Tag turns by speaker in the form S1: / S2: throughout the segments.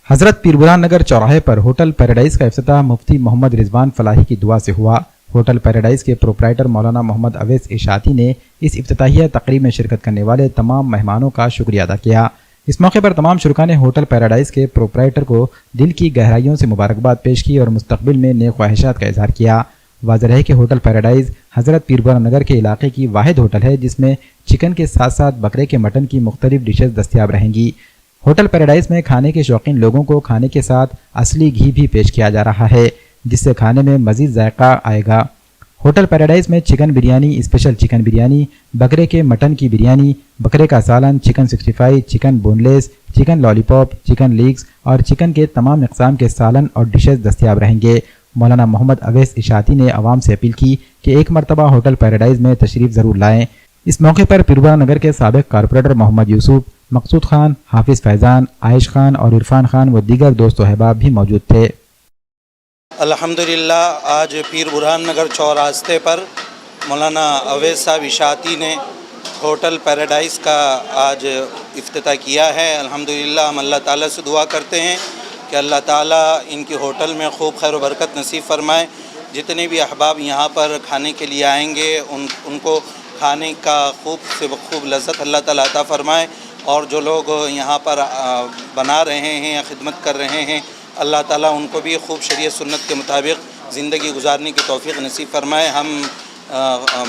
S1: حضرت پیر برہان نگر چوراہے پر hotel paradise کا افتتاح مفتی محمد رضوان فلاحی کی دعا سے ہوا۔ ہوٹل پیراڈائز کے پروپرائٹر مولانا محمد اویس اشاعتی نے اس افتتاحیہ تقریب میں شرکت کرنے والے تمام مہمانوں کا شکریہ ادا کیا۔ اس موقع پر تمام شرکاء نے ہوٹل پیراڈائز کے پروپرائٹر کو دل کی گہرائیوں سے مبارکباد پیش کی اور مستقبل میں نیک خواہشات کا اظہار کیا۔ واضح ہے کہ ہوٹل پیراڈائز حضرت پیر برہان نگر کے علاقے کی واحد ہوٹل ہے جس میں چکن کے ساتھ ساتھ بکرے کے مٹن کی مختلف ڈشز دستیاب رہیں گی۔ ہوٹل پیراڈائز میں کھانے کے شوقین لوگوں کو کھانے کے ساتھ اصلی گھی بھی پیش کیا جا رہا ہے جس سے کھانے میں مزید ذائقہ آئے گا۔ ہوٹل پیراڈائز میں chicken biryani, special chicken biryani, بکرے کے مٹن کی بریانی، بکرے کا سالن، چکن 65، چکن بون لیس، چکن لالی پاپ، چکن لیگز اور چکن کے تمام اقسام کے سالن اور ڈشز دستیاب رہیں گے۔ مولانا محمد اویس اشاعتی نے عوام سے اپیل کی کہ ایک مرتبہ ہوٹل پیراڈائز میں تشریف ضرور لائیں۔ اس موقع پر پیر برہان نگر کے سابق کارپوریٹر محمد یوسف، مقصود خان، حافظ فیضان، عائش خان اور عرفان خان و دیگر دوست و احباب بھی موجود تھے۔
S2: الحمدللہ آج پیر برہان نگر چوراستے پر مولانا اویس صاحب اشاعتی نے ہوٹل پیراڈائز کا آج افتتاح کیا ہے۔ الحمدللہ ہم اللہ تعالیٰ سے دعا کرتے ہیں کہ اللہ تعالیٰ ان کی ہوٹل میں خوب خیر و برکت نصیب فرمائے۔ جتنے بھی احباب یہاں پر کھانے کے لیے آئیں گے ان کو کھانے کا خوب سے خوب لذت اللہ تعالیٰ عطا فرمائے، اور جو لوگ یہاں پر بنا رہے ہیں یا خدمت کر رہے ہیں اللہ تعالیٰ ان کو بھی خوب شریعت سنت کے مطابق زندگی گزارنے کی توفیق نصیب فرمائے۔ ہم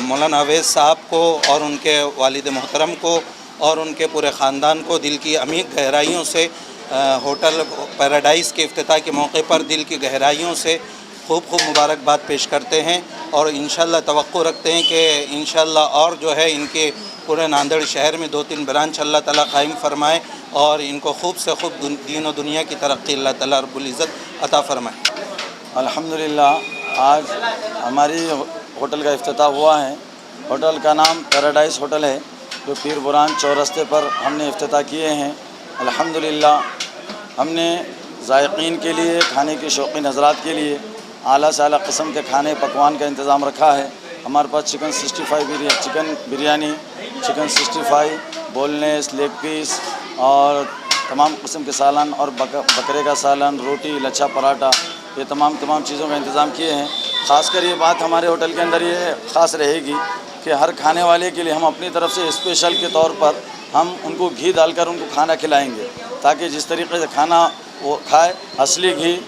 S2: مولانا اویس صاحب کو اور ان کے والد محترم کو اور ان کے پورے خاندان کو دل کی عمیق گہرائیوں سے ہوٹل پیراڈائز کے افتتاح کے موقع پر دل کی گہرائیوں سے خوب مبارکباد پیش کرتے ہیں، اور انشاءاللہ توقع رکھتے ہیں کہ انشاءاللہ اور جو ہے ان کے پورے ناندیڑ شہر میں 2-3 برانچ اللہ تعالیٰ قائم فرمائے اور ان کو خوب سے خوب دین و دنیا کی ترقی اللہ تعالیٰ رب العزت عطا فرمائے۔
S3: الحمدللہ آج ہماری ہوٹل کا افتتاح ہوا ہے۔ ہوٹل کا نام پیراڈائز ہوٹل ہے جو پیر برہان چورستے پر ہم نے افتتاح کیے ہیں۔ الحمدللہ ہم نے ذائقین کے لیے، کھانے کے شوقین حضرات کے لیے اعلیٰ سے اعلیٰ قسم کے کھانے پکوان کا انتظام رکھا ہے۔ ہمارے پاس chicken 65 chicken biryani, chicken 65، boneless, leg piece اور تمام قسم کے سالن اور بکرے کا سالن، روٹی، لچھا پراٹھا، یہ تمام چیزوں کا انتظام کیے ہیں۔ خاص کر یہ بات ہمارے ہوٹل کے اندر یہ خاص رہے گی کہ ہر کھانے والے کے لیے ہم اپنی طرف سے اسپیشل کے طور پر ہم ان کو گھی ڈال کر ان کو کھانا کھلائیں گے، تاکہ جس طریقے سے کھانا وہ کھائے اصلی گھی،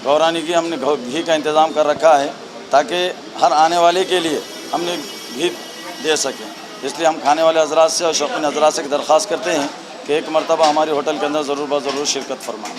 S3: گورانی گھی، ہم نے گھی کا انتظام کر رکھا ہے تاکہ ہر آنے والے کے لیے ہم نے گھی دے سکیں۔ اس لیے ہم کھانے والے حضرات سے اور شوقین حضرات سے درخواست کرتے ہیں کہ ایک مرتبہ ہماری ہوٹل کے اندر ضرور شرکت فرمائیں۔